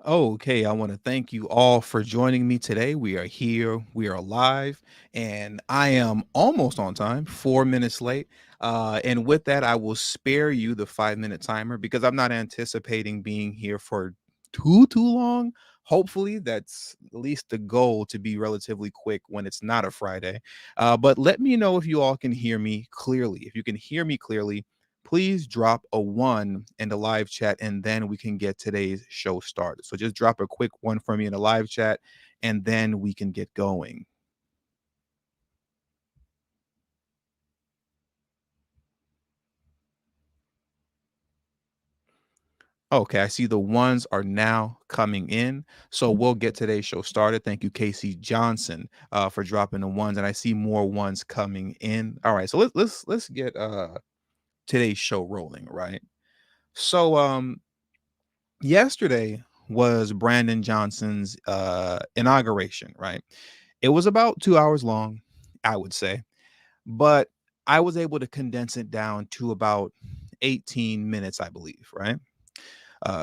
Okay, I want to thank you all for joining me today. We are here, we are live, and I am almost on time, 4 minutes late. And with that, I will spare you the 5 minute timer because I'm not anticipating being here for too long. Hopefully, that's at least the goal to be relatively quick when it's not a Friday. But let me know if you all can hear me clearly. If you can hear me clearly, please drop a one in the live chat and then we can get today's show started. So just drop a quick one for me in the live chat and then we can get going. Okay, I see the ones are now coming in. So we'll get today's show started. Thank you, Casey Johnson, for dropping the ones. And I see more ones coming in. All right, so let's get today's show rolling, right? So yesterday was Brandon Johnson's inauguration, right? It was about 2 hours long, I would say, but I was able to condense it down to about 18 minutes, I believe, right?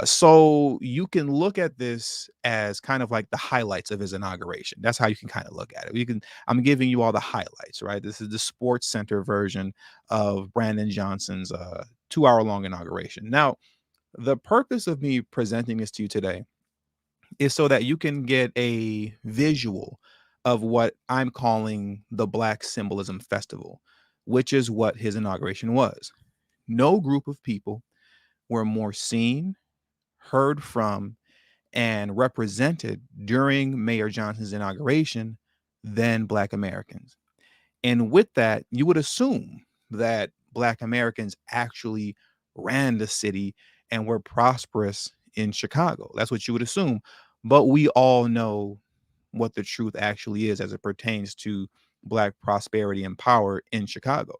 So you can look at this as kind of like the highlights of his inauguration. That's how you can kind of look at it. You can I'm giving you all the highlights, right? This is the Sports Center version of Brandon Johnson's 2 hour long inauguration. Now, the purpose of me presenting this to you today is so that you can get a visual of what I'm calling the Black Symbolism Festival, which is what his inauguration was. No group of people were more seen, heard from, and represented during Mayor Johnson's inauguration than Black Americans. And with that, you would assume that Black Americans actually ran the city and were prosperous in Chicago. That's what you would assume. But we all know what the truth actually is as it pertains to Black prosperity and power in Chicago.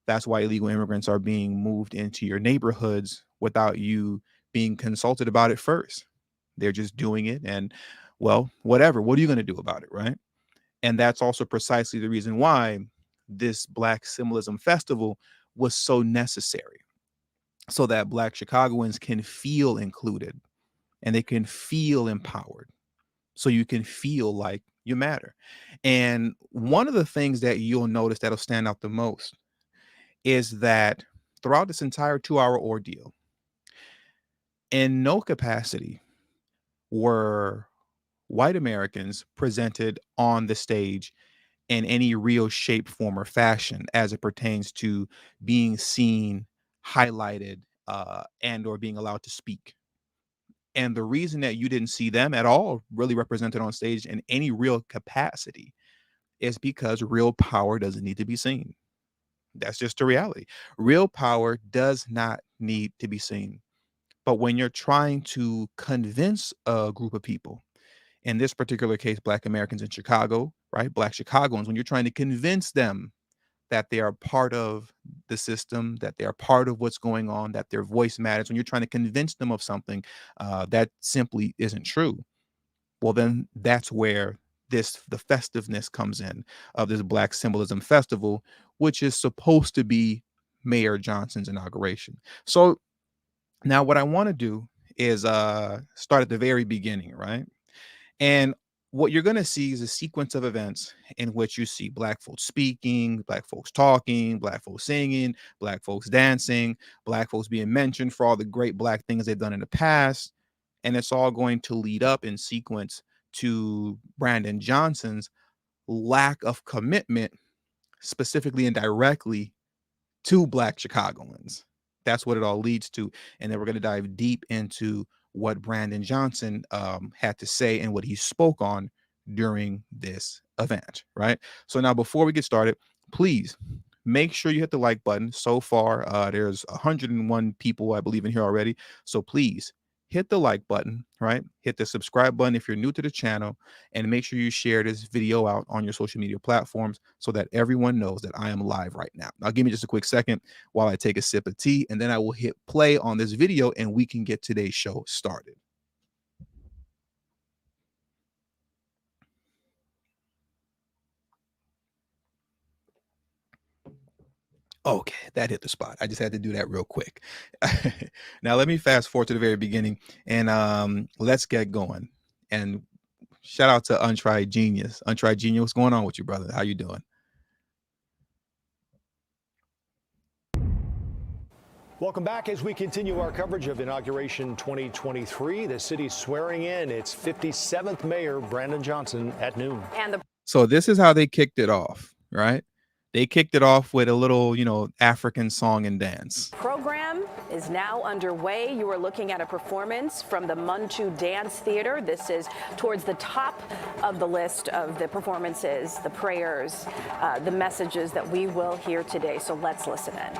That's why illegal immigrants are being moved into your neighborhoods without you being consulted about it first. They're just doing it. And, well, whatever. What are you going to do about it? Right. And that's also precisely the reason why this Black Symbolism Festival was so necessary, so that Black Chicagoans can feel included and they can feel empowered. So you can feel like you matter. And one of the things that you'll notice that'll stand out the most is that throughout this entire 2 hour ordeal, in no capacity were white Americans presented on the stage in any real shape, form, or fashion as it pertains to being seen, highlighted, and or being allowed to speak. And the reason that you didn't see them at all really represented on stage in any real capacity is because real power doesn't need to be seen. That's just the reality. Real power does not need to be seen. But when you're trying to convince a group of people, in this particular case, Black Americans in Chicago, right? Black Chicagoans, when you're trying to convince them that they are part of the system, that they are part of what's going on, that their voice matters, when you're trying to convince them of something that simply isn't true, well, then that's where the festiveness comes in of this Black Symbolism Festival, which is supposed to be Mayor Johnson's inauguration. So now what I want to do is start at the very beginning, right? And what you're going to see is a sequence of events in which you see Black folks speaking, Black folks talking, Black folks singing, Black folks dancing, Black folks being mentioned for all the great Black things they've done in the past. And it's all going to lead up in sequence to Brandon Johnson's lack of commitment, specifically and directly to Black Chicagoans. That's what it all leads to. And then we're going to dive deep into what Brandon Johnson had to say and what he spoke on during this event, right? So now, before we get started, please make sure you hit the like button. So far, there's 101 people, I believe, in here already. So please hit the like button, right? Hit the subscribe button if you're new to the channel, and make sure you share this video out on your social media platforms so that everyone knows that I am live right now. Now, give me just a quick second while I take a sip of tea, and then I will hit play on this video and we can get today's show started. Okay, that hit the spot. I just had to do that real quick. Now let me fast forward to the very beginning and let's get going. And shout out to Untried Genius. Untried Genius, what's going on with you, brother? How you doing? Welcome back as we continue our coverage of Inauguration 2023. The city's swearing in its 57th mayor, Brandon Johnson, at noon. So this is how they kicked it off, right? They kicked it off with a little, African song and dance. Program is now underway. You are looking at a performance from the Muntu Dance Theater. This is towards the top of the list of the performances, the prayers, the messages that we will hear today. So let's listen in.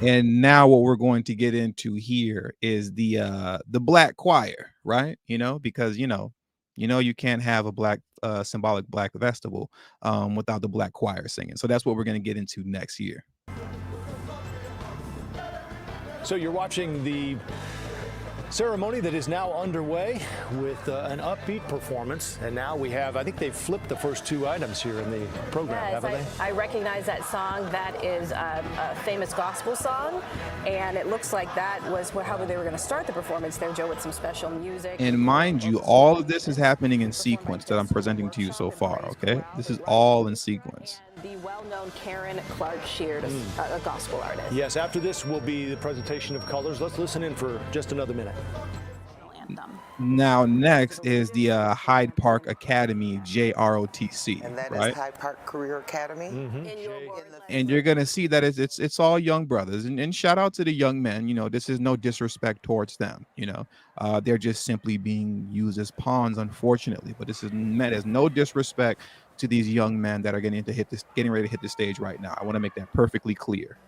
And now what we're going to get into here is the black choir, right? Because you can't have a black symbolic black festival without the black choir singing. So that's what we're going to get into next year. So you're watching the ceremony that is now underway with an upbeat performance. And now we have, I think they've flipped the first two items here in the program, yes, haven't they? I recognize that song. That is a famous gospel song. And it looks like that was how they were going to start the performance there, Joe, with some special music. And mind you, all of this is happening in sequence that I'm presenting to you so far, okay? This is all in sequence. The well-known Karen Clark Sheard, a gospel artist. Yes, after this will be the presentation of colors. Let's listen in for just another minute. Now, next is the Hyde Park Academy, JROTC, and that right? is Hyde Park Career Academy. And you're gonna see that it's all young brothers, and shout out to the young men. This is no disrespect towards them. They're just simply being used as pawns, unfortunately. But this is meant as no disrespect to these young men that are getting ready to hit the stage right now. I want to make that perfectly clear.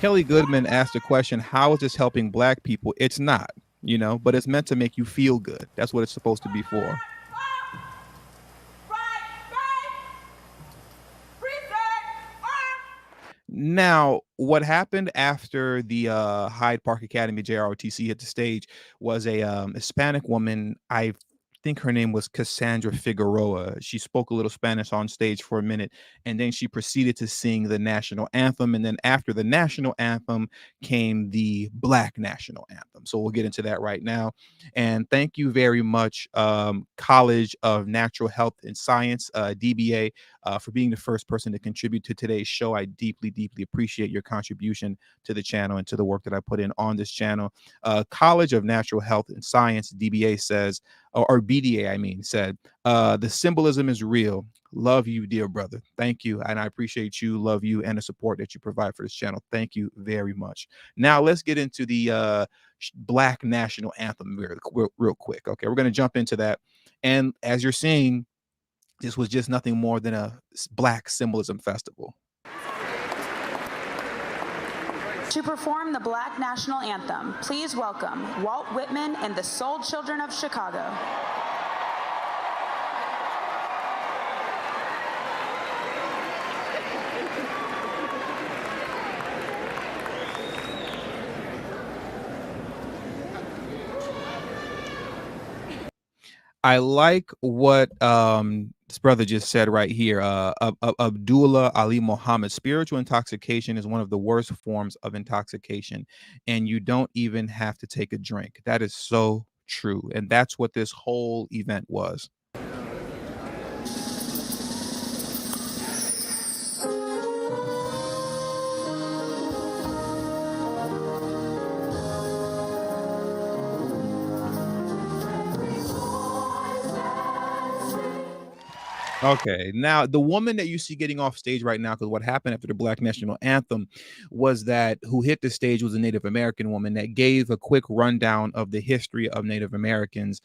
Kelly Goodman asked a question, how is this helping black people? It's not, but it's meant to make you feel good. That's what it's supposed to be for. Now, what happened after the Hyde Park Academy JROTC hit the stage was a Hispanic woman. I think her name was Cassandra Figueroa. She spoke a little Spanish on stage for a minute, and then she proceeded to sing the national anthem. And then after the national anthem came the Black national anthem. So we'll get into that right now. And thank you very much, College of Natural Health and Science, DBA, for being the first person to contribute to today's show. I deeply, deeply appreciate your contribution to the channel and to the work that I put in on this channel. College of Natural Health and Science, DBA says, or BDA, I mean, said, the symbolism is real. Love you, dear brother. Thank you. And I appreciate you, love you, and the support that you provide for this channel. Thank you very much. Now let's get into the Black national anthem real quick. Okay, we're going to jump into that. And as you're seeing, this was just nothing more than a Black symbolism festival. To perform the Black National Anthem, please welcome Walt Whitman and the Soul Children of Chicago. I like what this brother just said right here. Abdullah Ali Muhammad, spiritual intoxication is one of the worst forms of intoxication, and you don't even have to take a drink. That is so true. And that's what this whole event was. Okay, now the woman that you see getting off stage right now, because what happened after the Black National Anthem was that who hit the stage was a Native American woman that gave a quick rundown of the history of Native Americans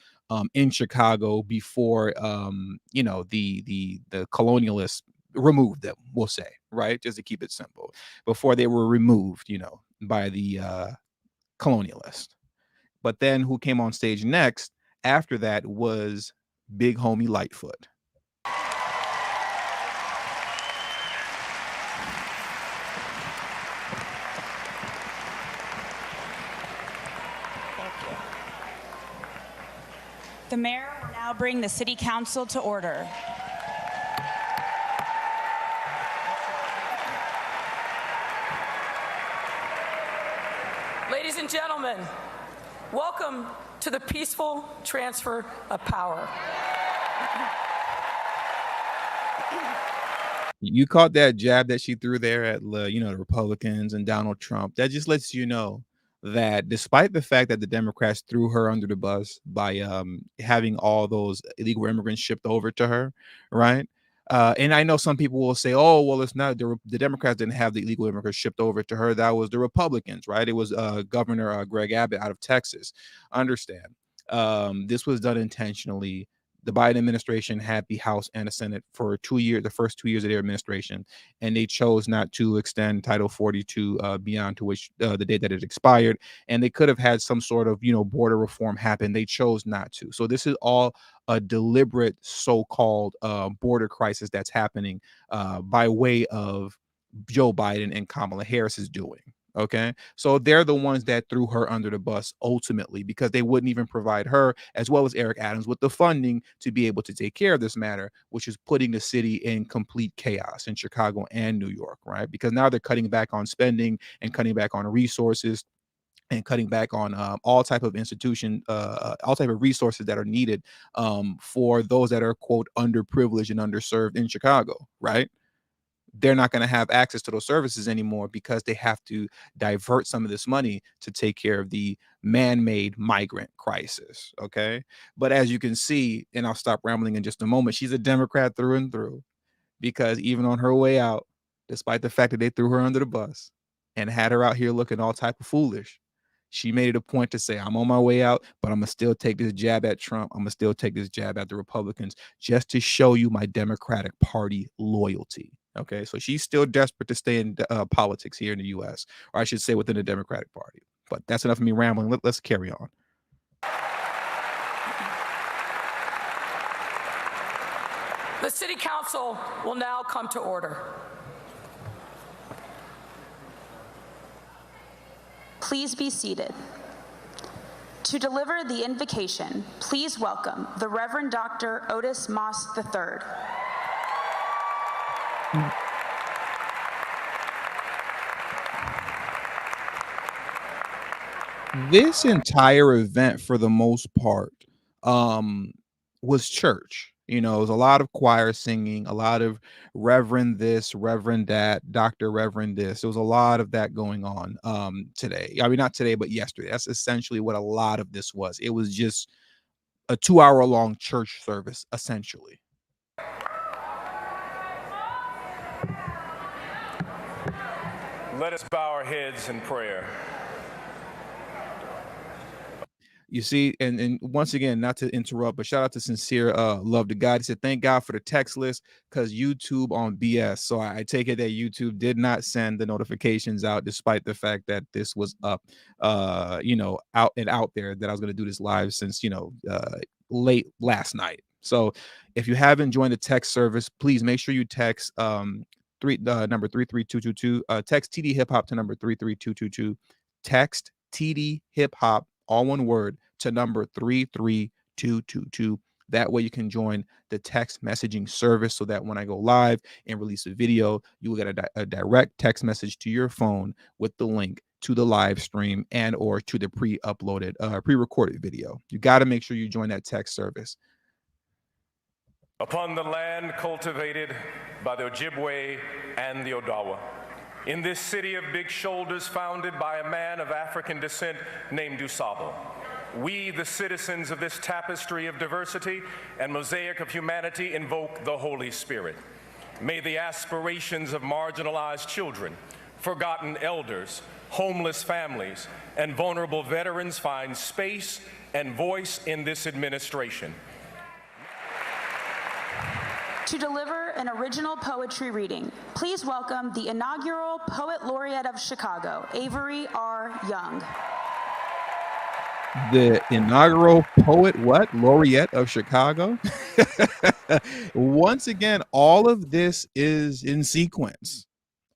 in Chicago before the colonialists removed them, we'll say, right? Just to keep it simple, before they were removed, by the colonialist. But then who came on stage next after that was Big Homie Lightfoot. The mayor will now bring the city council to order. Ladies and gentlemen, welcome to the peaceful transfer of power. You caught that jab that she threw there at the Republicans and Donald Trump. That just lets you know that despite the fact that the Democrats threw her under the bus by having all those illegal immigrants shipped over to her, right? And I know some people will say, "Oh, well, it's not the Democrats didn't have the illegal immigrants shipped over to her. That was the Republicans, right? It was Governor Greg Abbott out of Texas." Understand? This was done intentionally. The Biden administration had the House and the Senate for 2 years, the first 2 years of their administration, and they chose not to extend Title 42 beyond to which the date that it expired. And they could have had some sort of, border reform happen. They chose not to. So this is all a deliberate so-called border crisis that's happening by way of Joe Biden and Kamala Harris is doing. Okay, so they're the ones that threw her under the bus ultimately, because they wouldn't even provide her as well as Eric Adams with the funding to be able to take care of this matter, which is putting the city in complete chaos in Chicago and New York, right? Because now they're cutting back on spending and cutting back on resources and cutting back on all type of all type of resources that are needed for those that are, quote, underprivileged and underserved in Chicago, right? They're not going to have access to those services anymore because they have to divert some of this money to take care of the man-made migrant crisis. Okay. But as you can see, and I'll stop rambling in just a moment, she's a Democrat through and through, because even on her way out, despite the fact that they threw her under the bus and had her out here looking all type of foolish, she made it a point to say, "I'm on my way out, but I'm going to still take this jab at Trump. I'm going to still take this jab at the Republicans just to show you my Democratic Party loyalty." Okay, so she's still desperate to stay in politics here in the U.S., or I should say within the Democratic Party. But that's enough of me rambling. Let's carry on. The City Council will now come to order. Please be seated. To deliver the invocation, please welcome the Reverend Dr. Otis Moss III. This entire event, for the most part, was church. It was a lot of choir singing, a lot of Reverend this, Reverend that, Dr. Reverend this. There was a lot of that going on today. I mean, not today, but yesterday. That's essentially what a lot of this was. It was just a 2-hour-long church service, essentially. Let us bow our heads in prayer. You see, and once again, not to interrupt, but shout out to Sincere Love to God. He said, "Thank God for the text list, because YouTube on BS." So I take it that YouTube did not send the notifications out, despite the fact that this was up, out there, that I was going to do this live since, late last night. So if you haven't joined the text service, please make sure you text number 33222. Text TD Hip Hop to number 33222. Text TD Hip Hop, all one word, to number 33222. That way you can join the text messaging service, so that when I go live and release a video, you will get a direct text message to your phone with the link to the live stream and or to the pre-recorded video. You got to make sure you join that text service. Upon the land cultivated by the Ojibwe and the Odawa, in this city of big shoulders founded by a man of African descent named Dusabo, we, the citizens of this tapestry of diversity and mosaic of humanity, invoke the Holy Spirit. May the aspirations of marginalized children, forgotten elders, homeless families, and vulnerable veterans find space and voice in this administration. To deliver an original poetry reading, please welcome the inaugural Poet Laureate of Chicago, Avery R. Young. The inaugural poet laureate of Chicago. Once again, all of this is in sequence.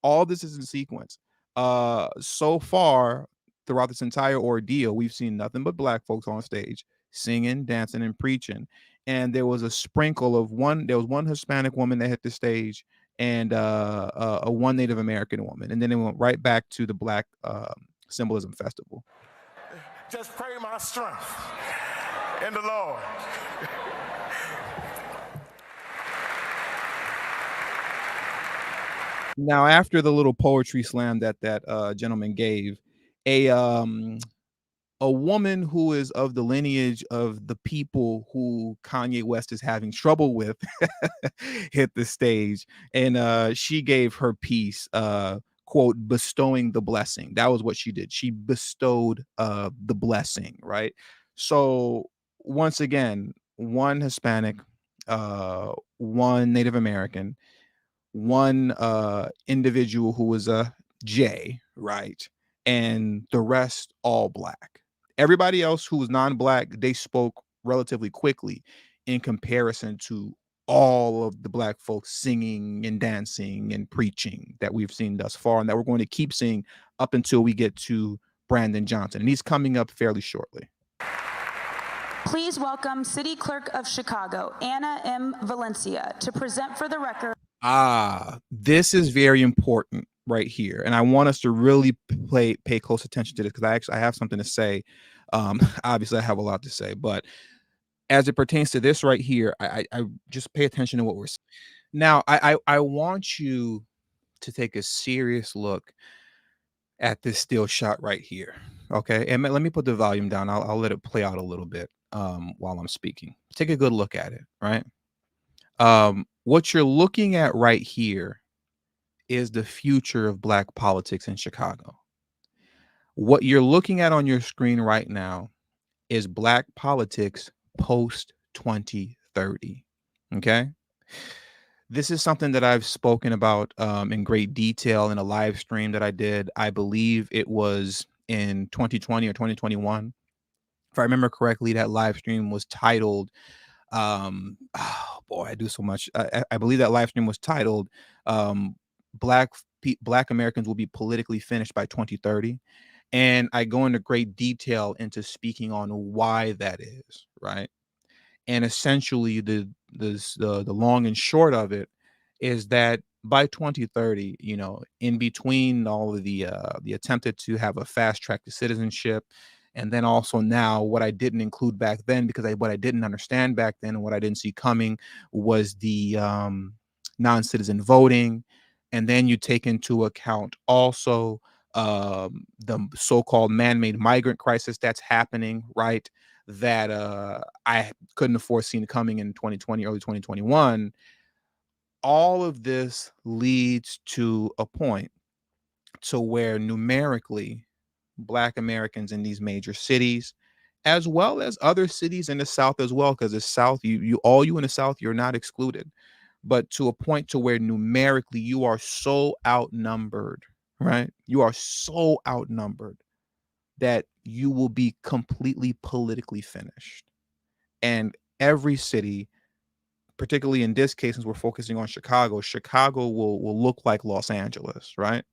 All this is in sequence. So far throughout this entire ordeal, we've seen nothing but black folks on stage singing, dancing, and preaching. And there was a sprinkle of there was one Hispanic woman that hit the stage, and a one Native American woman, and then it went right back to the Black Symbolism Festival. Just pray my strength in the Lord. Now, after the little poetry slam that gentleman gave, a woman who is of the lineage of the people who Kanye West is having trouble with hit the stage, and she gave her piece, quote, bestowing the blessing. That was what she did. She bestowed the blessing, right? So once again, one Hispanic, one Native American, one individual who was a J, right? And the rest all black. Everybody else who was non-black, they spoke relatively quickly in comparison to all of the black folks singing and dancing and preaching that we've seen thus far, and that we're going to keep seeing up until we get to Brandon Johnson. And he's coming up fairly shortly. Please welcome City Clerk of Chicago, Anna M. Valencia, to present for the record. This is very important right here, and I want us to really pay close attention to this, because I have something to say. Obviously I have a lot to say, but as it pertains to this right here, I just pay attention to what we're saying. Now, I want you to take a serious look at this still shot right here, okay? And let me put the volume down. I'll let it play out a little bit while I'm speaking. Take a good look at it, right? What you're looking at right here is the future of black politics in Chicago. What you're looking at on your screen right now is black politics post 2030. Okay. This is something that I've spoken about in great detail in a live stream that I did. I believe it was in 2020 or 2021. If I remember correctly, that live stream was titled, oh boy, I do so much. I believe that live stream was titled, Black Americans will be politically finished by 2030. And I go into great detail into speaking on why that is, right? And essentially the long and short of it is that by 2030, in between all of the attempted to have a fast track to citizenship, and then also now what I didn't include back then, because what I didn't understand back then and what I didn't see coming was the non-citizen voting. And then you take into account also the so-called man-made migrant crisis that's happening, right? That I couldn't have foreseen coming in 2020, early 2021. All of this leads to a point to where numerically Black Americans in these major cities, as well as other cities in the South as well, because the South, you in the South, you're not excluded, but to a point to where numerically you are so outnumbered, right? You are so outnumbered that you will be completely politically finished. And every city, particularly in this case, since we're focusing on Chicago will look like Los Angeles, right?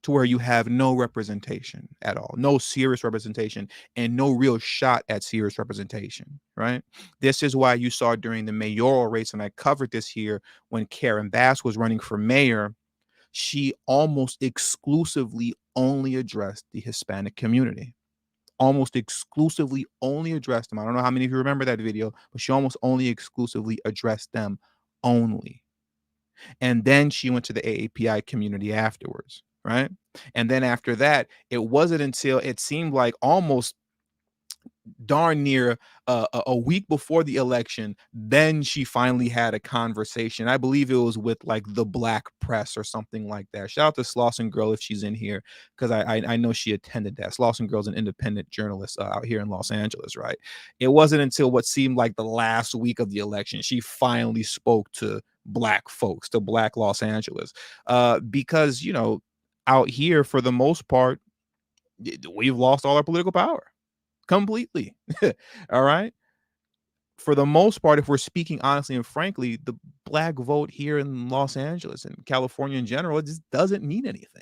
To where you have no representation at all, no serious representation, and no real shot at serious representation, right? This is why you saw during the mayoral race, and I covered this here when Karen Bass was running for mayor, she almost exclusively only addressed the Hispanic community. Almost exclusively only addressed them. I don't know how many of you remember that video, but she almost only exclusively addressed them only. And then she went to the AAPI community afterwards, right? And then after that, it wasn't until it seemed like almost darn near a week before the election, then she finally had a conversation. I believe it was with like the Black Press or something like that. Shout out to Slauson Girl if she's in here, because I know she attended that. Slauson Girl's an independent journalist out here in Los Angeles, right? It wasn't until what seemed like the last week of the election she finally spoke to black folks, to black Los Angeles, because out here for the most part we've lost all our political power completely. All right. For the most part, if we're speaking honestly and frankly, the black vote here in Los Angeles and California in general, it just doesn't mean anything.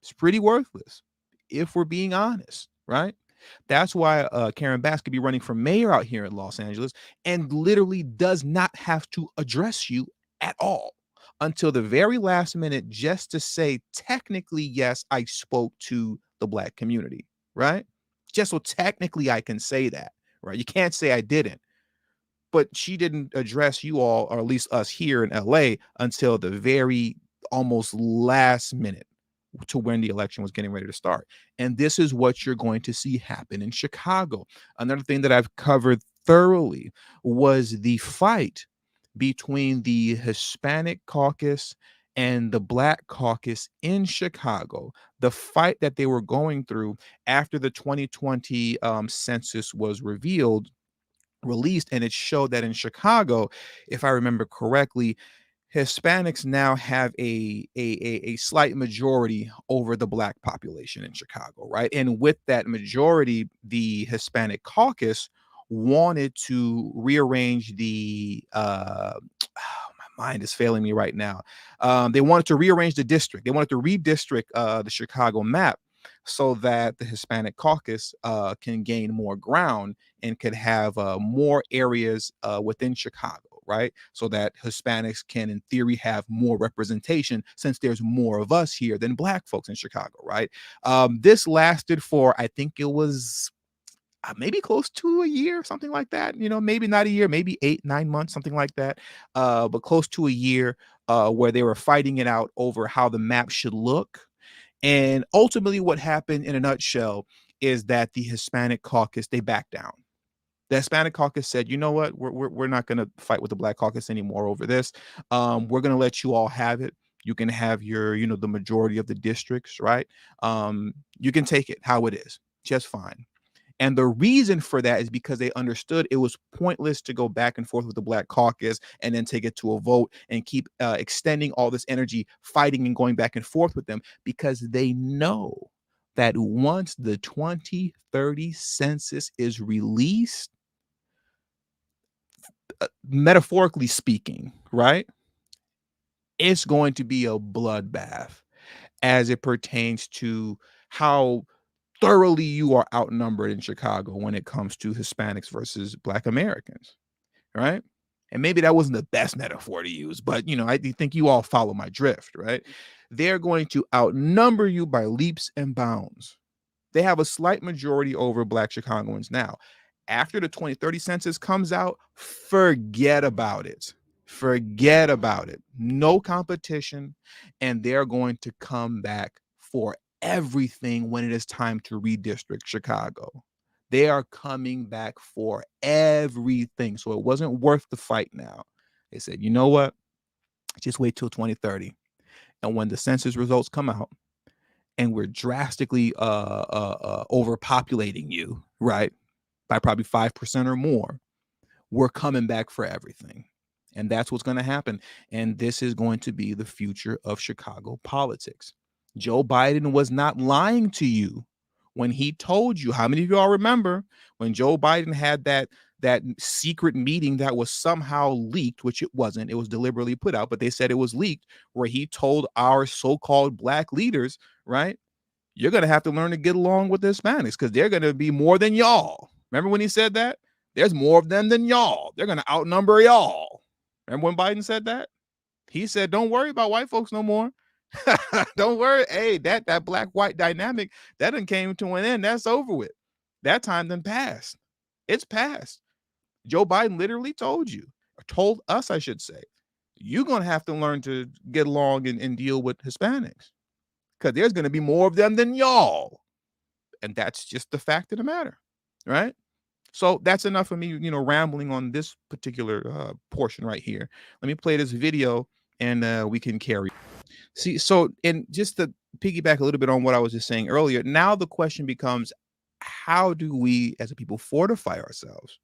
It's pretty worthless if we're being honest, right? That's why Karen Bass could be running for mayor out here in Los Angeles and literally does not have to address you at all until the very last minute, just to say, technically, yes, I spoke to the black community, right? Just so technically I can say that, right? You can't say I didn't. But she didn't address you all, or at least us here in LA, until the very almost last minute to when the election was getting ready to start. And this is what you're going to see happen in Chicago. Another thing that I've covered thoroughly was the fight between the Hispanic caucus and the Black caucus in Chicago, the fight that they were going through after the 2020 census was released, and it showed that in Chicago, if I remember correctly, Hispanics now have a slight majority over the black population in Chicago, right? And with that majority, the Hispanic caucus wanted to rearrange the my mind is failing me right now. They wanted to rearrange the district. They wanted to redistrict the Chicago map so that the Hispanic caucus can gain more ground and could have more areas within Chicago, right? So that Hispanics can, in theory, have more representation since there's more of us here than black folks in Chicago, right? This lasted for, I think it was maybe close to a year, something like that. Maybe not a year, maybe 8-9 months, something like that. But close to a year, where they were fighting it out over how the map should look. And ultimately what happened in a nutshell is that the Hispanic caucus, they backed down. The Hispanic caucus said, you know what, we're not going to fight with the black caucus anymore over this. We're going to let you all have it. You can have your, the majority of the districts, right? You can take it how it is, just fine. And the reason for that is because they understood it was pointless to go back and forth with the Black caucus and then take it to a vote and keep extending all this energy fighting and going back and forth with them, because they know that once the 2030 census is released, metaphorically speaking, right, it's going to be a bloodbath as it pertains to how thoroughly you are outnumbered in Chicago when it comes to Hispanics versus Black Americans, right? And maybe that wasn't the best metaphor to use, but I think you all follow my drift, right? They're going to outnumber you by leaps and bounds. They have a slight majority over Black Chicagoans now. After the 2030 census comes out, forget about it. Forget about it. No competition, and they're going to come back for everything when it is time to redistrict Chicago. They are coming back for everything. So it wasn't worth the fight now. They said, you know what? Just wait till 2030. And when the census results come out and we're drastically overpopulating you, right, by probably 5% or more, we're coming back for everything. And that's what's going to happen. And this is going to be the future of Chicago politics. Joe Biden was not lying to you when he told you. How many of y'all remember when Joe Biden had that secret meeting that was somehow leaked, which it wasn't, it was deliberately put out, but they said it was leaked, where he told our so-called Black leaders, right, you're going to have to learn to get along with the Hispanics because they're going to be more than y'all. Remember when he said that? There's more of them than y'all. They're going to outnumber y'all. Remember when Biden said that? He said, don't worry about white folks no more. Don't worry. Hey, that black-white dynamic, that done came to an end. That's over with. That time done passed. It's past. Joe Biden literally told you, or told us, I should say, you're going to have to learn to get along and deal with Hispanics because there's going to be more of them than y'all. And that's just the fact of the matter, right? So that's enough of me, rambling on this particular portion right here. Let me play this video and we can carry. See, so, and just to piggyback a little bit on what I was just saying earlier, now the question becomes, how do we as a people fortify ourselves?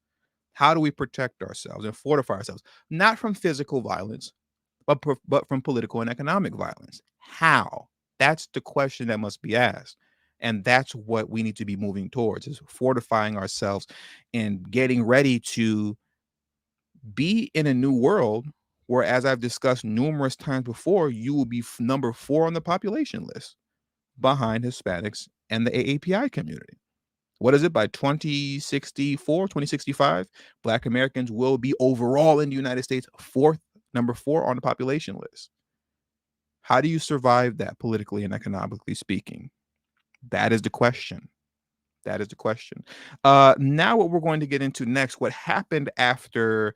How do we protect ourselves and fortify ourselves? Not from physical violence, but from political and economic violence. How? That's the question that must be asked. And that's what we need to be moving towards, is fortifying ourselves and getting ready to be in a new world where, as I've discussed numerous times before, you will be number 4 on the population list behind Hispanics and the AAPI community. What is it? By 2064, 2065, Black Americans will be overall in the United States number 4 on the population list. How do you survive that politically and economically speaking? That is the question. That is the question. Now, what we're going to get into next, what happened after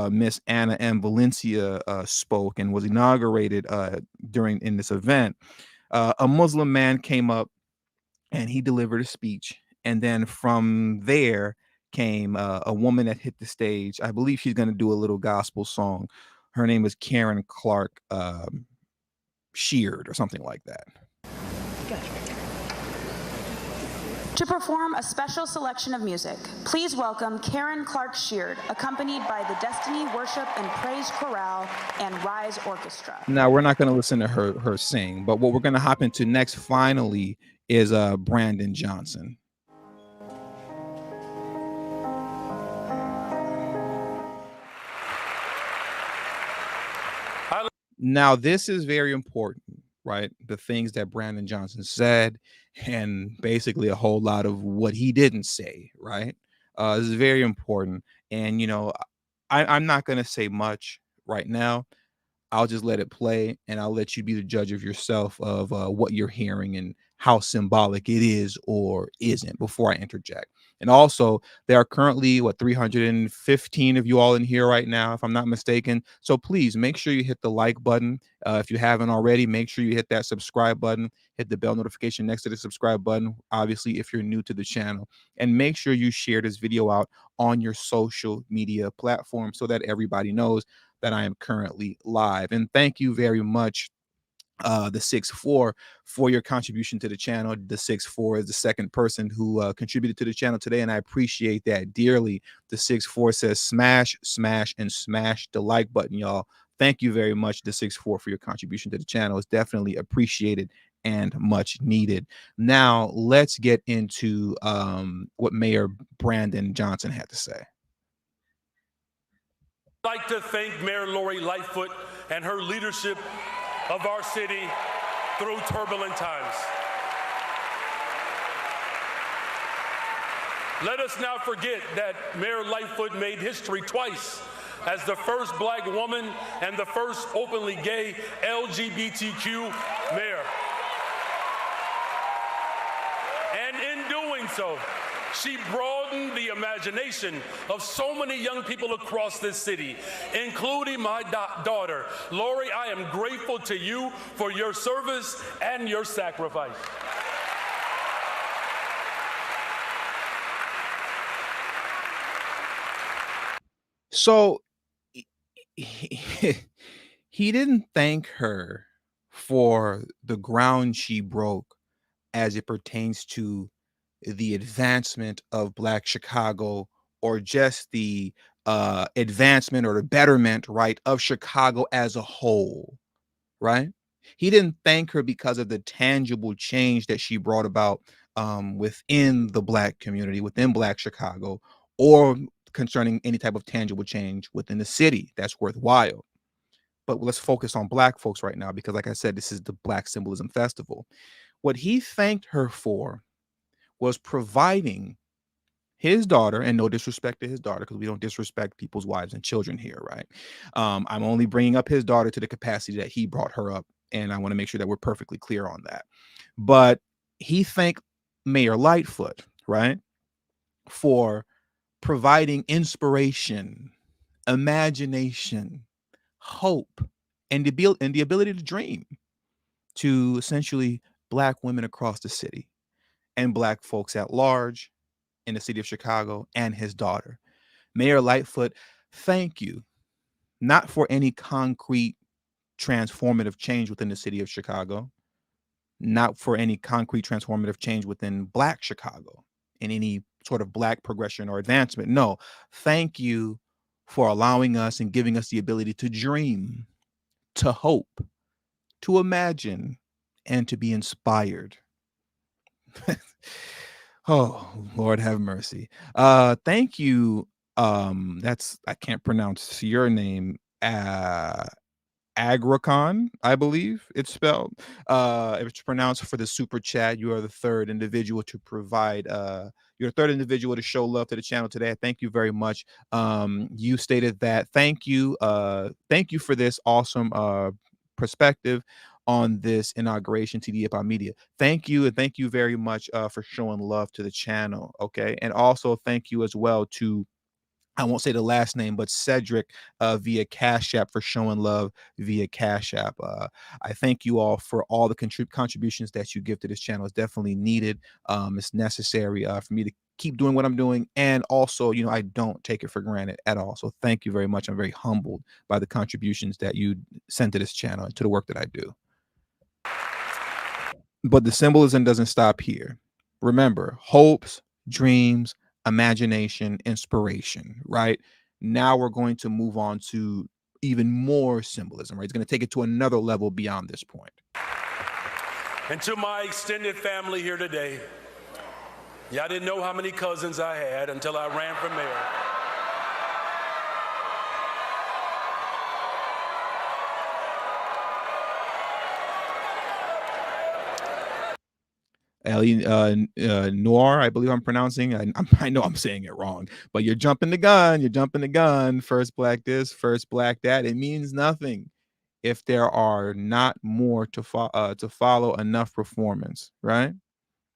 Miss Anna M. Valencia spoke and was inaugurated in this event. A Muslim man came up and he delivered a speech. And then from there came a woman that hit the stage. I believe she's going to do a little gospel song. Her name is Karen Clark Sheard or something like that. To perform a special selection of music, please welcome Karen Clark Sheard, accompanied by the Destiny Worship and Praise Chorale and Rise Orchestra. Now, we're not going to listen to her sing, but what we're going to hop into next finally is Brandon Johnson. Now, this is very important, right? The things that Brandon Johnson said and basically a whole lot of what he didn't say, right? This is very important. And, I'm not going to say much right now. I'll just let it play and I'll let you be the judge of yourself of what you're hearing and how symbolic it is or isn't before I interject. And also, there are currently 315 of you all in here right now, if I'm not mistaken. So please make sure you hit the like button. If you haven't already, make sure you hit that subscribe button, hit the bell notification next to the subscribe button, obviously, if you're new to the channel, and make sure you share this video out on your social media platform so that everybody knows that I am currently live. And thank you very much, the 6'4", for your contribution to the channel. The 6'4" is the second person who contributed to the channel today, and I appreciate that dearly. The 6'4" says smash, smash, and smash the like button, y'all. Thank you very much, the 6'4", for your contribution to the channel. It's definitely appreciated and much needed. Now, let's get into what Mayor Brandon Johnson had to say. I'd like to thank Mayor Lori Lightfoot and her leadership of our city through turbulent times. Let us not forget that Mayor Lightfoot made history twice as the first Black woman and the first openly gay LGBTQ mayor. And in doing so, she broadened the imagination of so many young people across this city, including my daughter. Lori, I am grateful to you for your service and your sacrifice. So he didn't thank her for the ground she broke as it pertains to the advancement of Black Chicago, or just the advancement or the betterment, right, of Chicago as a whole, right? He didn't thank her because of the tangible change that she brought about within the Black community, within Black Chicago, or concerning any type of tangible change within the city that's worthwhile. But let's focus on Black folks right now, because like I said, this is the Black Symbolism Festival. What he thanked her for was providing his daughter, and no disrespect to his daughter, because we don't disrespect people's wives and children here, right? I'm only bringing up his daughter to the capacity that he brought her up, and I want to make sure that we're perfectly clear on that. But he thanked Mayor Lightfoot, right, for providing inspiration, imagination, hope, and the ability to dream to essentially Black women across the city and Black folks at large in the city of Chicago and his daughter. Mayor Lightfoot, thank you, not for any concrete transformative change within the city of Chicago, not for any concrete transformative change within Black Chicago in any sort of Black progression or advancement. No, thank you for allowing us and giving us the ability to dream, to hope, to imagine, and to be inspired. Oh, Lord have mercy. Thank you. That's, I can't pronounce your name. Agricon, I believe it's spelled. If it's pronounced, for the super chat. You are the third individual to provide you're the third individual to show love to the channel today. Thank you very much. You stated that. Thank you for this awesome perspective on this inauguration, tdhiphop media. Thank you, and thank you very much for showing love to the channel. Okay, and also thank you as well to, I won't say the last name, but Cedric via Cash App, for showing love via Cash App. I thank you all for all the contributions that you give to this channel. It's definitely needed. It's necessary for me to keep doing what I'm doing. And also, you know, I don't take it for granted at all. So thank you very much. I'm very humbled by the contributions that you send to this channel and to the work that I do. But the symbolism doesn't stop here. Remember, hopes, dreams, imagination, inspiration, right? Now we're going to move on to even more symbolism, right? It's going to take it to another level beyond this point. And to my extended family here today, y'all didn't know how many cousins I had until I ran for mayor. Ellie Noir, I believe I'm pronouncing. I know I'm saying it wrong, but you're jumping the gun. You're jumping the gun. First black this, first black that. It means nothing if there are not more to follow enough performance, right?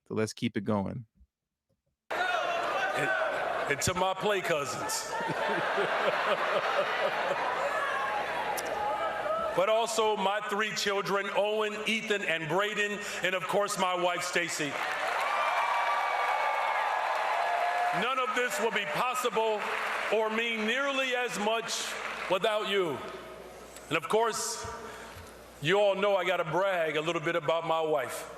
So let's keep it going. And to my play cousins. But also my 3 children, Owen, Ethan, and Braden, and of course my wife, Stacy. None of this would be possible or mean nearly as much without you. And of course, you all know I gotta brag a little bit about my wife.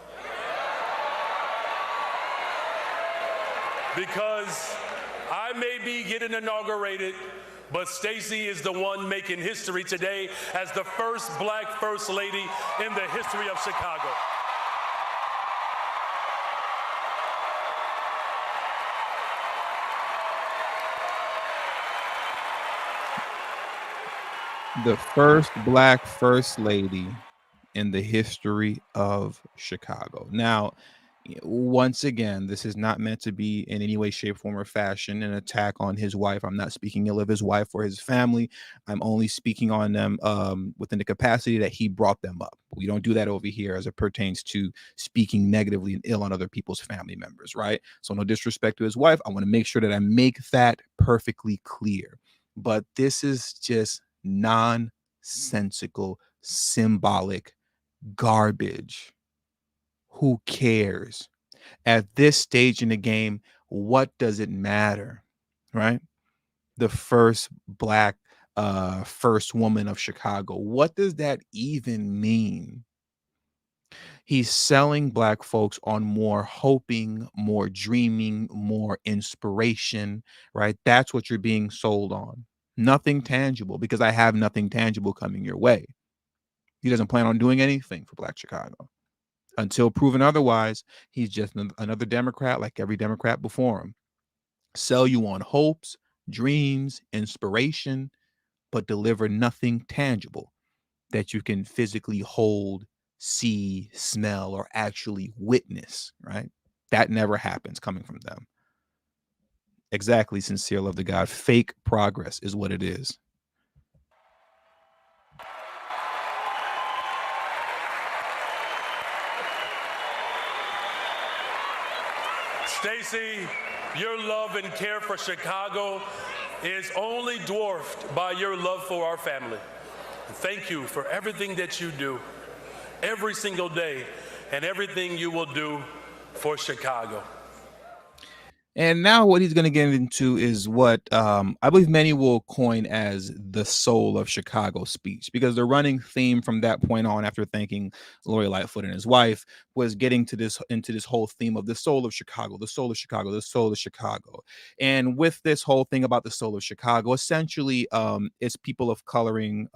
Because I may be getting inaugurated, but Stacey is the one making history today as the first black first lady in the history of Chicago. The first black first lady in the history of Chicago. Now, once again, this is not meant to be in any way, shape, form, or fashion an attack on his wife. I'm not speaking ill of his wife or his family. I'm only speaking on them within the capacity that he brought them up. We don't do that over here as it pertains to speaking negatively and ill on other people's family members, right? So no disrespect to his wife. I want to make sure that I make that perfectly clear. But this is just nonsensical, symbolic garbage. Who cares? At this stage in the game, what does it matter, right? The first black, first woman of Chicago. What does that even mean? He's selling black folks on more hoping, more dreaming, more inspiration, right? That's what you're being sold on. Nothing tangible, because I have nothing tangible coming your way. He doesn't plan on doing anything for Black Chicago. Until proven otherwise, he's just another Democrat like every Democrat before him. Sell you on hopes, dreams, inspiration, but deliver nothing tangible that you can physically hold, see, smell, or actually witness, right? That never happens coming from them. Exactly, sincere love to God. Fake progress is what it is. Stacey, your love and care for Chicago is only dwarfed by your love for our family. Thank you for everything that you do every single day and everything you will do for Chicago. And now what he's going to get into is what I believe many will coin as the soul of Chicago speech, because the running theme from that point on, after thanking Lori Lightfoot and his wife, was getting to this into this whole theme of the soul of Chicago, the soul of Chicago, the soul of Chicago. And with this whole thing about the soul of Chicago, essentially, it's people of coloring,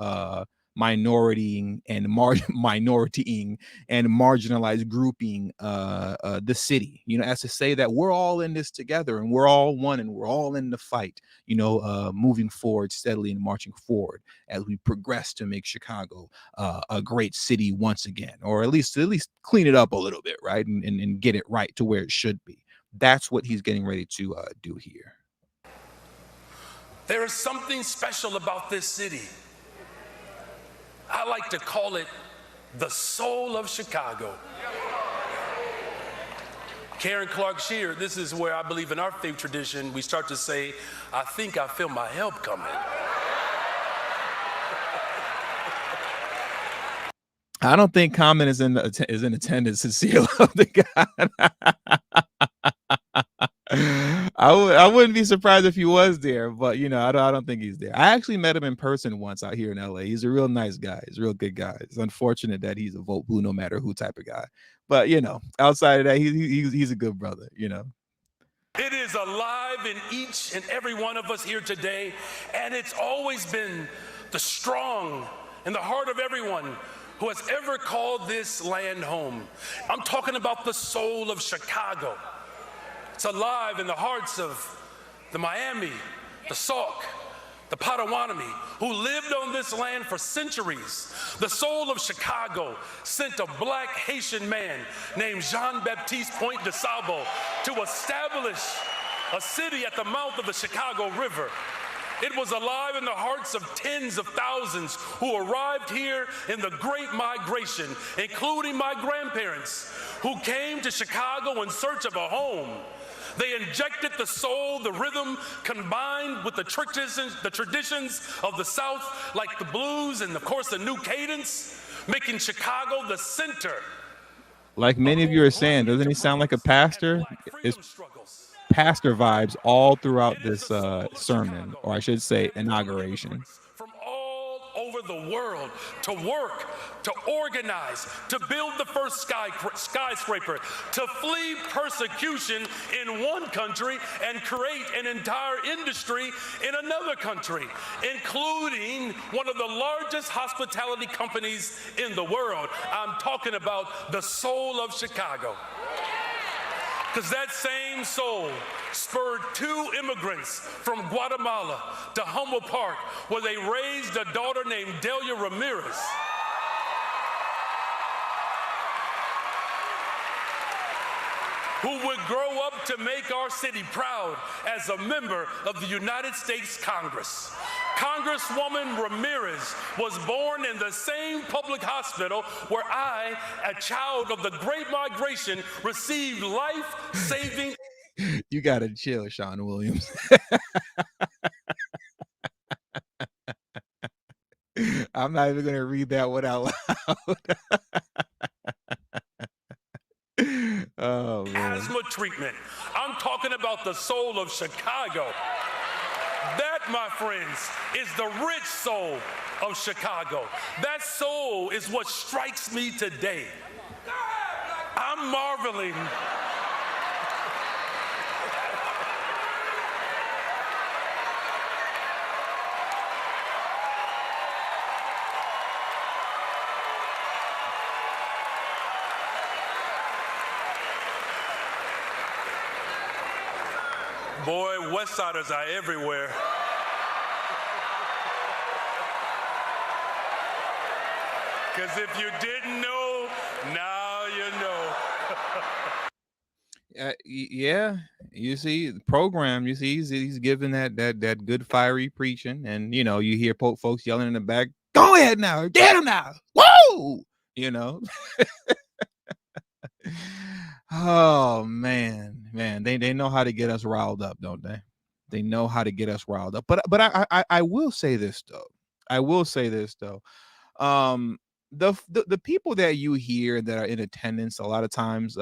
minoritying and minoritying and marginalized grouping the city, as to say that we're all in this together and we're all one and we're all in the fight, moving forward steadily and marching forward as we progress to make Chicago a great city once again, or at least clean it up a little bit, right, and get it right to where it should be. That's what he's getting ready to do here. There is something special about this city. I like to call it the soul of Chicago. Karen Clark Sheard, this is where I believe in our faith tradition, we start to say, I think I feel my help coming. I don't think Common is in attendance to see the God. I wouldn't be surprised if he was there, but I don't think he's there. I actually met him in person once out here in LA. He's a real nice guy. He's a real good guy. It's unfortunate that he's a vote blue no matter who type of guy. But outside of that, he's a good brother. It is alive in each and every one of us here today, and it's always been the strong in the heart of everyone who has ever called this land home. I'm talking about the soul of Chicago. It's alive in the hearts of the Miami, the Sauk, the Potawatomi, who lived on this land for centuries. The soul of Chicago sent a black Haitian man named Jean-Baptiste Point de Sable to establish a city at the mouth of the Chicago River. It was alive in the hearts of tens of thousands who arrived here in the Great Migration, including my grandparents, who came to Chicago in search of a home. They injected the soul, the rhythm, combined with the traditions of the South, like the blues and, of course, the new cadence, making Chicago the center. Like many of you are saying, doesn't he sound like a pastor? It's pastor vibes all throughout this sermon, or I should say inauguration. From all over the world to work, to organize, to build the first skyscraper, to flee persecution in one country and create an entire industry in another country, including one of the largest hospitality companies in the world. I'm talking about the soul of Chicago. Because that same soul spurred two immigrants from Guatemala to Humboldt Park, where they raised a daughter named Delia Ramirez. Who would grow up to make our city proud as a member of the United States Congress. Congresswoman Ramirez was born in the same public hospital where I, a child of the Great Migration, received life-saving... You gotta chill, Sean Williams. I'm not even gonna read that one out loud. Oh, man. Asthma treatment. I'm talking about the soul of Chicago. That, my friends, is the rich soul of Chicago. That soul is what strikes me today. I'm marveling. Boy, Westsiders are everywhere. Because if you didn't know, now you know. Yeah, you see the program. You see, he's giving that good fiery preaching, and you hear folks yelling in the back, "Go ahead now, get him now, woo!" Oh man, they know how to get us riled up, don't they? They know how to get us riled up. But I will say this though. The people that you hear that are in attendance a lot of times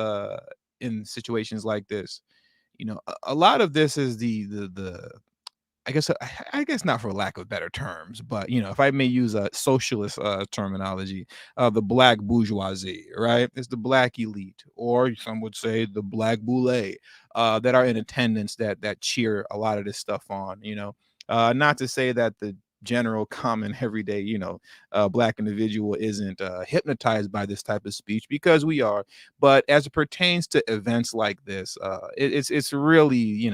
in situations like this, a lot of this is the I guess not for lack of better terms, but if I may use a socialist terminology, the black bourgeoisie, right? It's the black elite, or some would say the black boule, that are in attendance that cheer a lot of this stuff on. Not to say that the general common everyday black individual isn't hypnotized by this type of speech, because we are, but as it pertains to events like this, it's really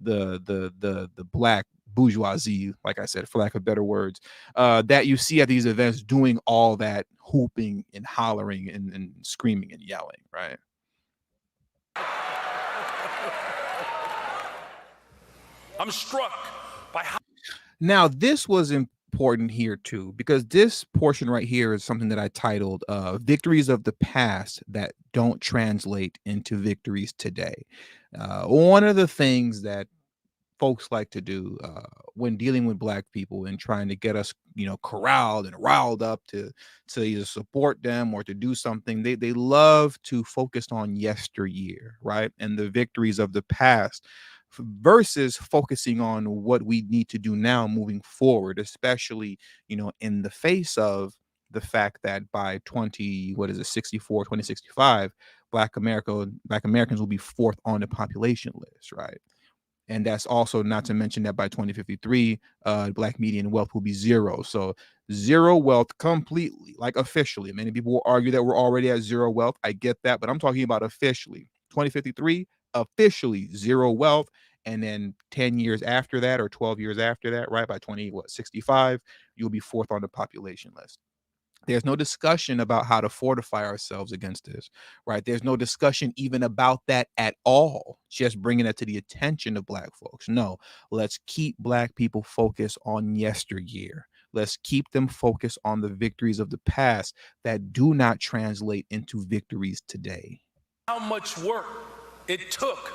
the black bourgeoisie, like I said, for lack of better words, that you see at these events doing all that hooping and hollering and screaming and yelling, right? I'm struck by how. Now, this was important here too, because this portion right here is something that I titled Victories of the Past That Don't Translate into Victories Today. One of the things that folks like to do when dealing with black people and trying to get us corralled and riled up to either support them or to do something, they love to focus on yesteryear, right, and the victories of the past, versus focusing on what we need to do now moving forward, especially in the face of the fact that by 2065 black Americans will be fourth on the population list, right? And that's also not to mention that by 2053, black median wealth will be zero. So zero wealth completely, like officially. Many people will argue that we're already at zero wealth. I get that, but I'm talking about officially. 2053, officially zero wealth. And then 10 years after that, or 12 years after that, right, by 65, you'll be fourth on the population list. There's no discussion about how to fortify ourselves against this, right? There's no discussion even about that at all, just bringing it to the attention of black folks. No, let's keep black people focused on yesteryear. Let's keep them focused on the victories of the past that do not translate into victories today. How much work it took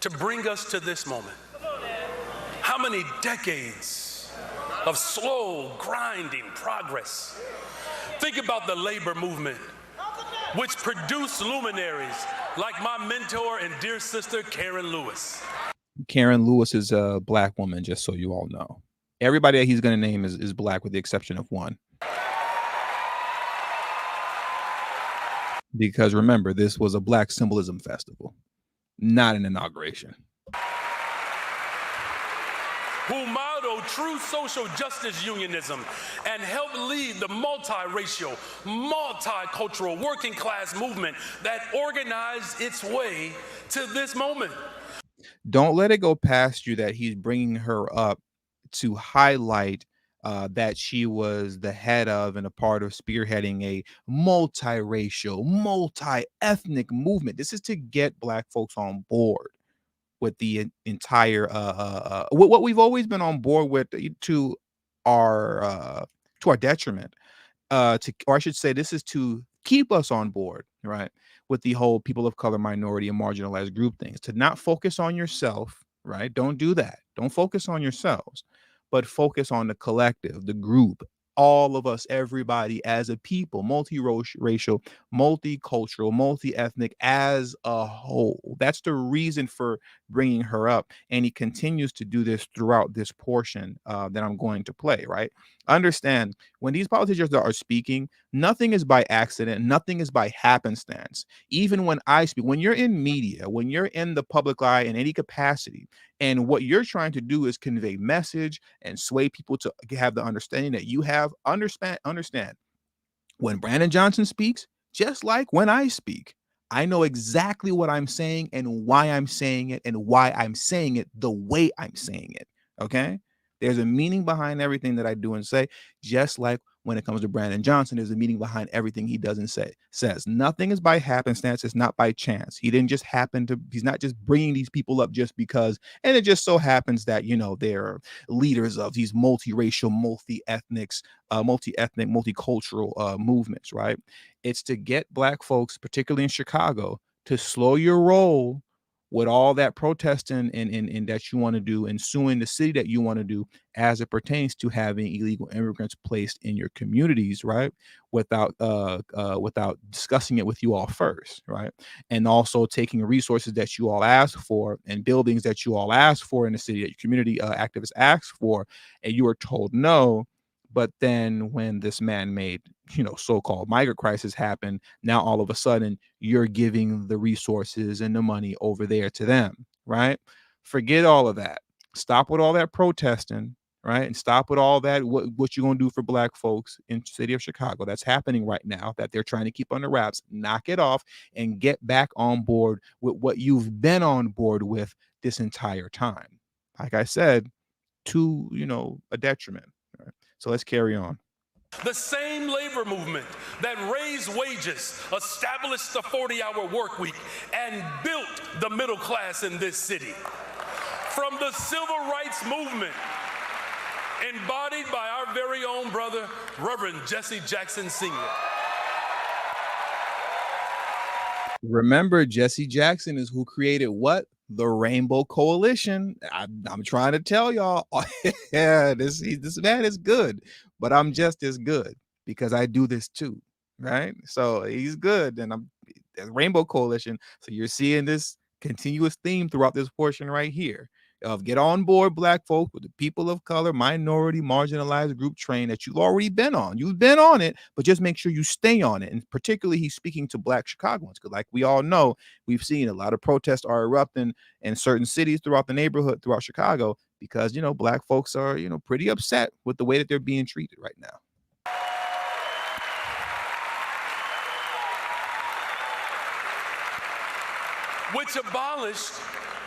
to bring us to this moment. How many decades of slow, grinding progress. Think about the labor movement, which produced luminaries like my mentor and dear sister, Karen Lewis. Karen Lewis is a black woman, just so you all know. Everybody that he's going to name is black, with the exception of one. Because remember, this was a Black Symbolism festival, not an inauguration. Who modeled true social justice unionism and helped lead the multiracial, multicultural working class movement that organized its way to this moment. Don't let it go past you that he's bringing her up to highlight that she was the head of and a part of spearheading a multiracial, multi-ethnic movement. This is to get black folks on board with the entire what we've always been on board with, to our detriment, or I should say, this is to keep us on board, right, with the whole people of color, minority, and marginalized group things, to not focus on yourself, right? Don't do that. Don't focus on yourselves, but focus on the collective, the group, all of us, everybody as a people, multiracial, multicultural, multi-ethnic as a whole. That's the reason for bringing her up. And he continues to do this throughout this portion that I'm going to play, right? Understand, when these politicians are speaking, nothing is by accident, nothing is by happenstance. Even when I speak, when you're in media, when you're in the public eye in any capacity, and what you're trying to do is convey message and sway people to have the understanding that you have, understand, when Brandon Johnson speaks, just like when I speak, I know exactly what I'm saying and why I'm saying it, and why I'm saying it the way I'm saying it. Okay? There's a meaning behind everything that I do and say, just like when it comes to Brandon Johnson, there's a meaning behind everything he does and says. Nothing is by happenstance. It's not by chance. He didn't just happen to, he's not just bringing these people up just because, and it just so happens that, they're leaders of these multiracial, multi-ethnic, multicultural movements, right? It's to get black folks, particularly in Chicago, to slow your roll with all that protesting and that you want to do and suing the city that you want to do as it pertains to having illegal immigrants placed in your communities, right? Without discussing it with you all first, right? And also taking resources that you all asked for and buildings that you all asked for in the city that your community activists asked for, and you were told no. But then when this man-made, so-called migrant crisis happened, now all of a sudden you're giving the resources and the money over there to them, right? Forget all of that. Stop with all that protesting, right? And stop with all that. What you gonna do for black folks in the city of Chicago? That's happening right now that they're trying to keep under wraps. Knock it off and get back on board with what you've been on board with this entire time. Like I said, to a detriment. Right? So let's carry on. The same labor movement that raised wages, established the 40-hour work week, and built the middle class in this city. From the civil rights movement, embodied by our very own brother, Reverend Jesse Jackson Sr. Remember, Jesse Jackson is who created what? The Rainbow Coalition. I'm trying to tell y'all, yeah, this man is good, but I'm just as good because I do this too, right? So he's good, and I'm the Rainbow Coalition. So you're seeing this continuous theme throughout this portion right here of get on board, black folk, with the people of color, minority, marginalized group train that you've already been on. You've been on it, but just make sure you stay on it. And particularly, he's speaking to black Chicagoans because, like we all know, we've seen a lot of protests are erupting in certain cities throughout the neighborhood, throughout Chicago, because black folks are pretty upset with the way that they're being treated right now. Which abolished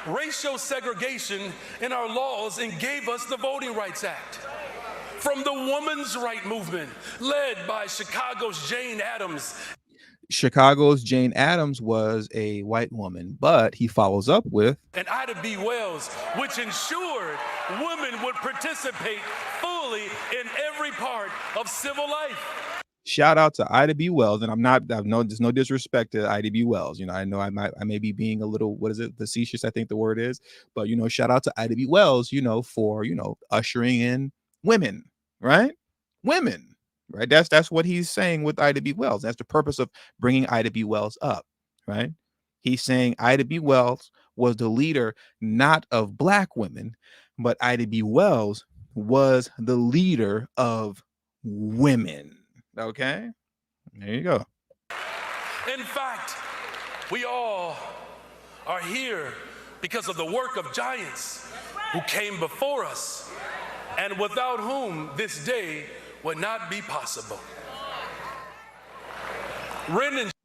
racial segregation in our laws and gave us the Voting Rights Act. From the women's right movement led by Chicago's Jane Addams. Chicago's Jane Addams was a white woman, but he follows up with and Ida B. Wells, which ensured women would participate fully in every part of civil life. Shout out to Ida B. Wells, and there's no disrespect to Ida B. Wells. I know I may be being a little, facetious, I think the word is, but shout out to Ida B. Wells, for ushering in women, right? Women, right? That's what he's saying with Ida B. Wells. That's the purpose of bringing Ida B. Wells up, right? He's saying Ida B. Wells was the leader not of black women, but Ida B. Wells was the leader of women. Okay, there you go. In fact, we all are here because of the work of giants who came before us and without whom this day would not be possible.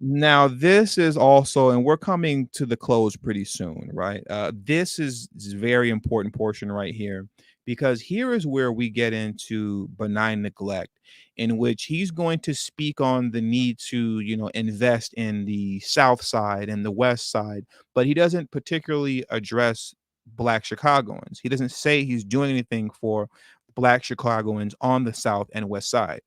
Now, this is also, and we're coming to the close pretty soon, right? This is a very important portion right here, because here is where we get into benign neglect, in which he's going to speak on the need to, invest in the South Side and the West Side, but he doesn't particularly address Black Chicagoans. He doesn't say he's doing anything for Black Chicagoans on the South and West Side.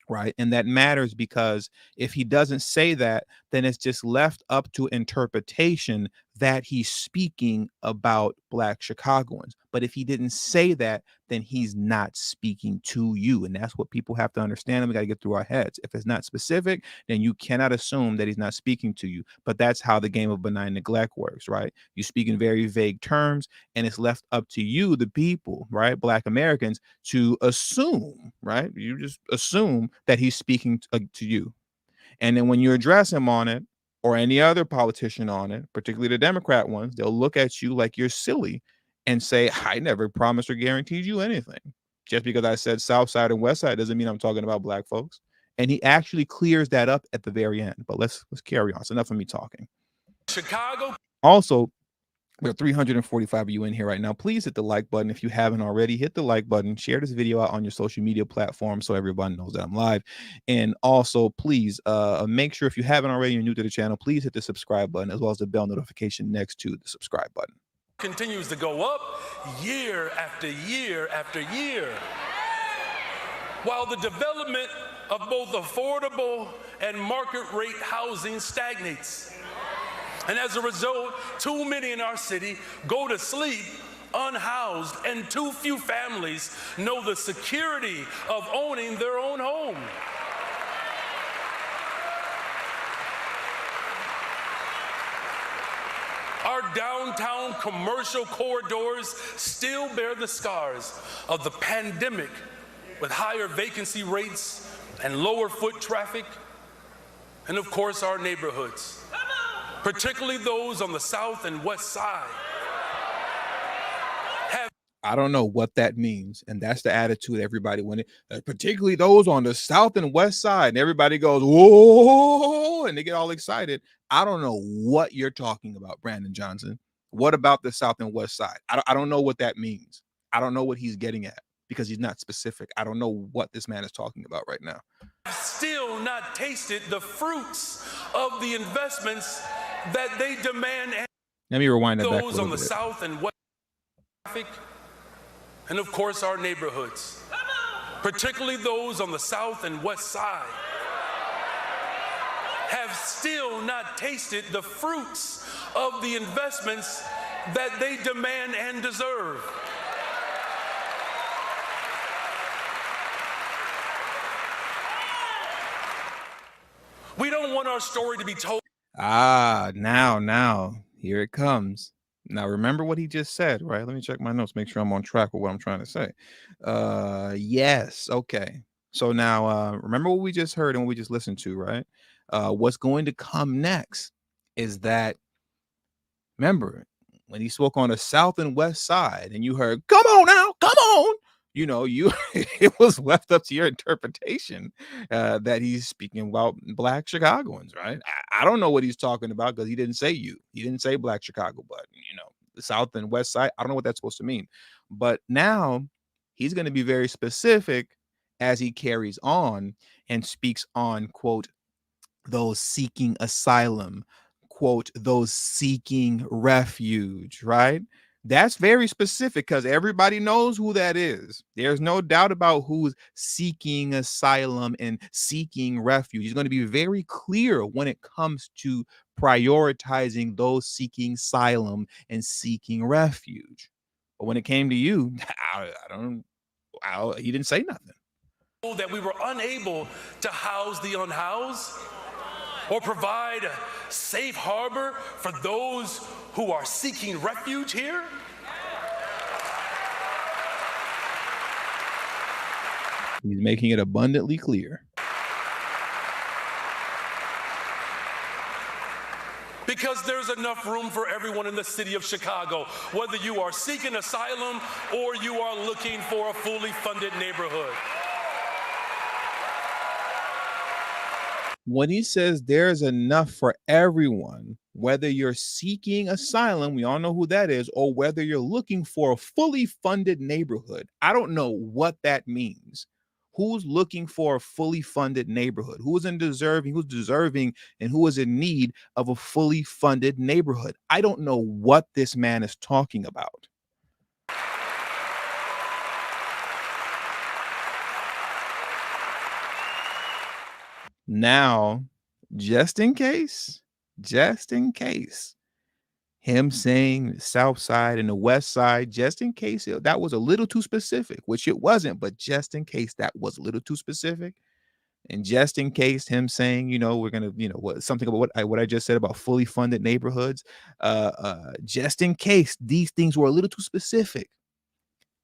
Right. And that matters because if he doesn't say that, then it's just left up to interpretation that he's speaking about Black Chicagoans. But if he didn't say that, then he's not speaking to you. And that's what people have to understand. And we got to get through our heads. If it's not specific, then you cannot assume that he's not speaking to you. But that's how the game of benign neglect works, right? You speak in very vague terms, and it's left up to you, the people, right? Black Americans, to assume, right? You just assume that he's speaking to you. And then when you address him on it, or any other politician on it, particularly the Democrat ones, they'll look at you like you're silly and say, I never promised or guaranteed you anything. Just because I said South Side and West Side doesn't mean I'm talking about black folks. And he actually clears that up at the very end. But let's carry on. It's enough of me talking. Chicago. Also, there are 345 of you in here right now. Please hit the like button if you haven't already. Hit the like button. Share this video out on your social media platform so everyone knows that I'm live. And also, please make sure if you haven't already, you're new to the channel, please hit the subscribe button as well as the bell notification next to the subscribe button. Continues to go up year after year after year, while the development of both affordable and market rate housing stagnates. And as a result, too many in our city go to sleep unhoused, and too few families know the security of owning their own home. Our downtown commercial corridors still bear the scars of the pandemic, with higher vacancy rates and lower foot traffic. And of course, our neighborhoods, particularly those on the south and west side, have. I don't know what that means. And that's the attitude everybody when particularly those on the south and west side, and everybody goes, whoa, and they get all excited. I don't know what you're talking about, Brandon Johnson. What about the south and west side? I don't know what that means. I don't know what he's getting at because he's not specific. I don't know what this man is talking about right now. Still not tasted the fruits of the investments that they demand. Let me rewind that back. Those on the south and west traffic, and of course our neighborhoods, particularly those on the south and west side, have still not tasted the fruits of the investments that they demand and deserve. We don't want our story to be told. Now, here it comes. Now, remember what he just said, right? Let me check my notes, make sure I'm on track with what I'm trying to say. Yes, okay. So now, remember what we just heard and what we just listened to, right? What's going to come next is that, remember, when he spoke on the south and west side and you heard, come on now, come on, you know, it was left up to your interpretation that he's speaking about Black Chicagoans, right? I don't know what he's talking about because he didn't say you. He didn't say Black Chicago, but, you know, the south and west side, I don't know what that's supposed to mean. But now he's going to be very specific as he carries on and speaks on, quote, those seeking asylum, quote, those seeking refuge, right? That's very specific because everybody knows who that is. There's no doubt about who's seeking asylum and seeking refuge. He's going to be very clear when it comes to prioritizing those seeking asylum and seeking refuge. But when it came to you, he didn't say nothing. That we were unable to house the unhoused or provide a safe harbor for those who are seeking refuge here? He's making it abundantly clear. Because there's enough room for everyone in the city of Chicago, whether you are seeking asylum or you are looking for a fully funded neighborhood. When he says there's enough for everyone, whether you're seeking asylum, we all know who that is, or whether you're looking for a fully funded neighborhood, I don't know what that means. Who's looking for a fully funded neighborhood? Who's deserving, and who is in need of a fully funded neighborhood? I don't know what this man is talking about. Now, just in case, him saying the south side and the west side, just in case that was a little too specific, which it wasn't, but just in case that was a little too specific, and just in case him saying, you know, we're gonna, you know, something about what I just said about fully funded neighborhoods, just in case these things were a little too specific,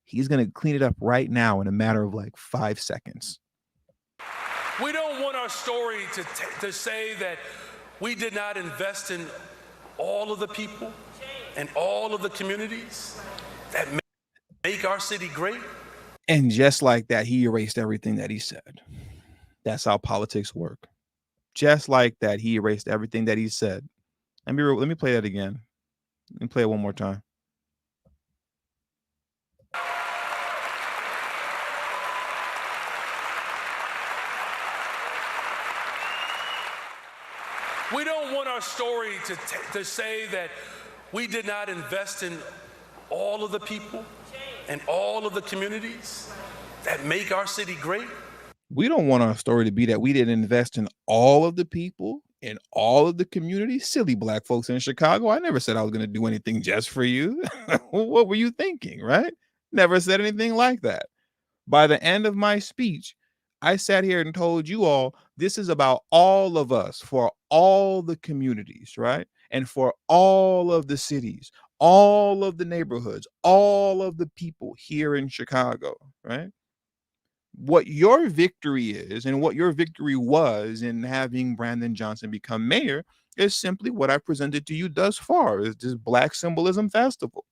he's gonna clean it up right now in a matter of like 5 seconds. We don't want our story to say that we did not invest in all of the people and all of the communities that make our city great. And just like that, he erased everything that he said. That's how politics work. Just like that, he erased everything that he said. Let me play that again. Let me play it one more time. We don't want our story to say that we did not invest in all of the people and all of the communities that make our city great. We don't want our story to be that we didn't invest in all of the people in all of the community, silly black folks in Chicago. I never said I was going to do anything just for you. What were you thinking, right? Never said anything like that. By the end of my speech, I sat here and told you all this is about all of us, for all the communities, right? And for all of the cities, all of the neighborhoods, all of the people here in Chicago, right? What your victory is and what your victory was in having Brandon Johnson become mayor is simply what I presented to you thus far, is this Black Symbolism Festival,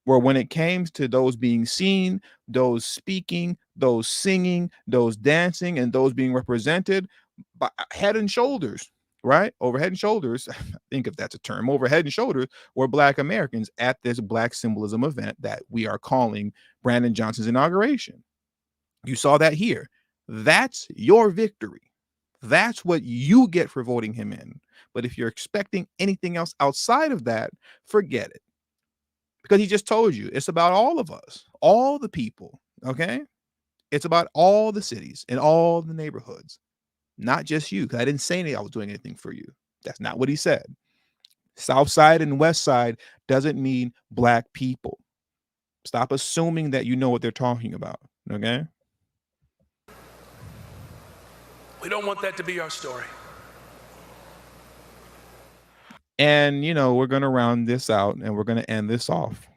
where when it came to those being seen, those speaking, those singing, those dancing, and those being represented by head and shoulders, right? Over head and shoulders, I think if that's a term, over head and shoulders were Black Americans at this Black Symbolism event that we are calling Brandon Johnson's inauguration. You saw that here. That's your victory. That's what you get for voting him in. But if you're expecting anything else outside of that, forget it. Because he just told you it's about all of us, all the people, okay? It's about all the cities and all the neighborhoods, not just you. Because I didn't say I was doing anything for you. That's not what he said. South Side and West Side doesn't mean Black people. Stop assuming that you know what they're talking about, okay? We don't want that to be our story. And we're gonna round this out and we're gonna end this off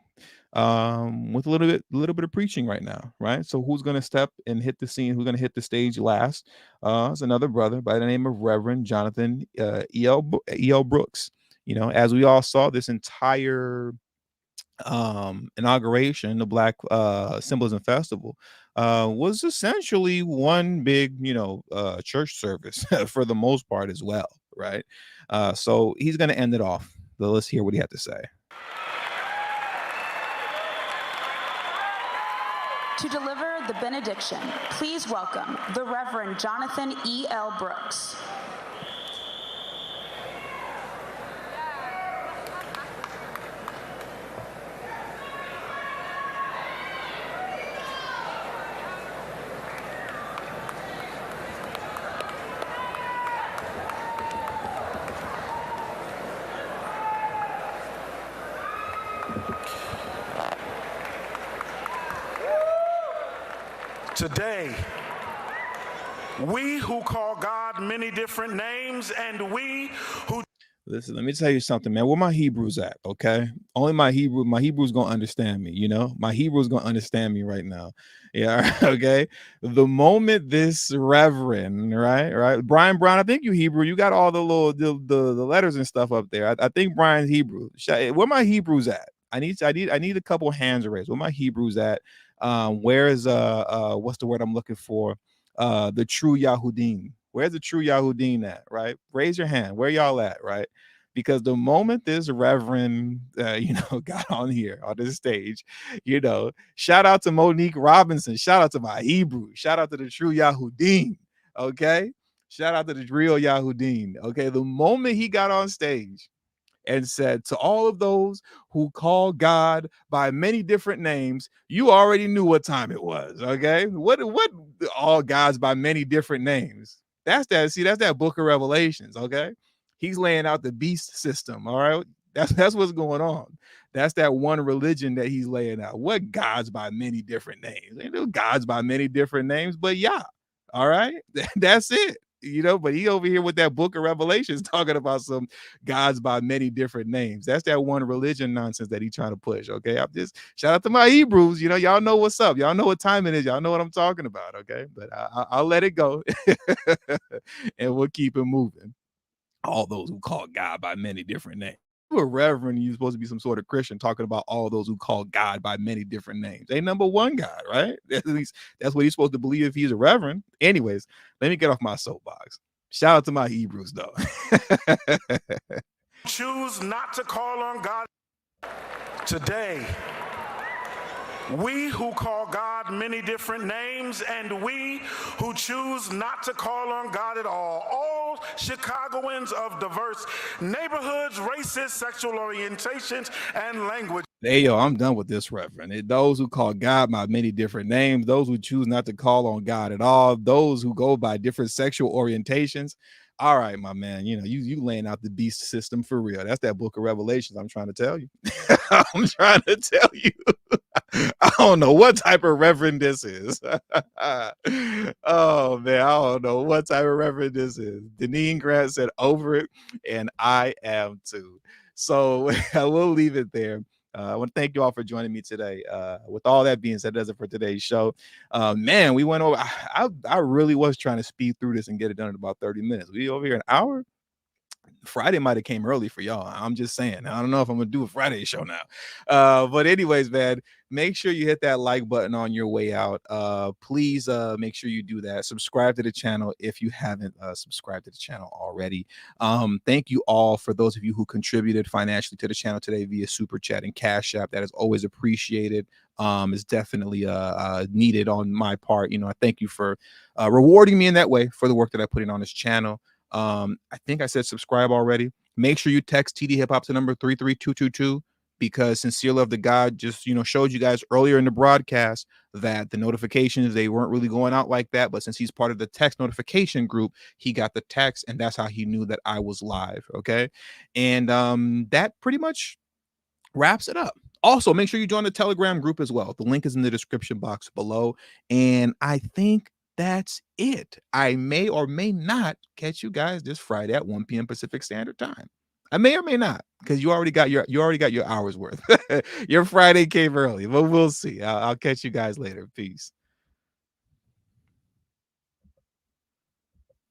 with a little bit of preaching right now, right? So who's gonna step and hit the scene? Who's gonna hit the stage last? It's another brother by the name of Reverend Jonathan E.L. Brooks. As we all saw, this entire inauguration, the Black Symbolism Festival, was essentially one big church service for the most part as well, right? So he's going to end it off. So let's hear what he had to say. To deliver the benediction, please welcome the Reverend Jonathan E.L. Brooks. Today, we who call God many different names, and we who... Listen, let me tell you something, man. Where my Hebrews at, okay? Only my Hebrews gonna understand me, My Hebrews gonna understand me right now. Yeah, okay? The moment this reverend, right? Brian Brown, I think you Hebrew. You got all the little the letters and stuff up there. I think Brian's Hebrew. Where my Hebrews at? I need a couple hands raised. Where my Hebrews at? Where is what's the word I'm looking for? The true Yahudim. Where's the true Yahudim at, right? Raise your hand. Where y'all at, right? Because the moment this reverend, got on here on this stage, shout out to Monique Robinson. Shout out to my Hebrew. Shout out to the true Yahudim. Okay. Shout out to the real Yahudim. Okay. The moment he got on stage and said, to all of those who call God by many different names, you already knew what time it was. Okay. What all gods by many different names? That's that book of Revelations. Okay. He's laying out the beast system. All right. That's what's going on. That's that one religion that he's laying out. What gods by many different names? Ain't no gods by many different names, but yeah. All right. That's it. But he over here with that book of Revelations talking about some gods by many different names. That's that one religion nonsense that he's trying to push. Okay. I'm just shout out to my Hebrews. Y'all know what's up. Y'all know what time it is. Y'all know what I'm talking about. Okay. But I'll let it go and we'll keep it moving. All those who call God by many different names. You a reverend, you're supposed to be some sort of Christian talking about all those who call God by many different names. Ain't number one God, right? At least that's what he's supposed to believe if he's a reverend. Anyways, let me get off my soapbox. Shout out to my Hebrews, though. choose not to call on God today. We who call God many different names, and we who choose not to call on God at all Chicagoans of diverse neighborhoods, races, sexual orientations, and language. Hey, I'm done with this, Reverend. Those who call God by many different names, those who choose not to call on God at all, those who go by different sexual orientations. All right, my man. You laying out the beast system for real. That's that book of Revelations. I'm trying to tell you. I'm trying to tell you. I don't know what type of reverend this is. Oh man, I don't know what type of reverend this is. Deneen Grant said over it, and I am too. So I will leave it there. I want to thank you all for joining me today. With all that being said, that does it for today's show. Man, we went over. I really was trying to speed through this and get it done in about 30 minutes. We over here an hour. Friday might have came early for y'all. I'm just saying. I don't know if I'm gonna do a Friday show now. But anyways, man, make sure you hit that like button on your way out. Please make sure you do that. Subscribe to the channel if you haven't subscribed to the channel already. Thank you all for those of you who contributed financially to the channel today via Super Chat and Cash App. That is always appreciated. Is definitely needed on my part. I thank you for rewarding me in that way for the work that I put in on this channel. I think I said subscribe already. Make sure you text tdhiphop to number 33222 because Sincere Love to God just showed you guys earlier in the broadcast that the notifications, they weren't really going out like that, but since he's part of the text notification group, he got the text and that's how he knew that I was live. Okay, and that pretty much wraps it up. Also, make sure you join the Telegram group as well. The link is in the description box below. And I think that's it. I may or may not catch you guys this Friday at 1 p.m. Pacific Standard Time. I may or may not, because you already got your hours worth. Your Friday came early, but we'll see. I'll catch you guys later. Peace.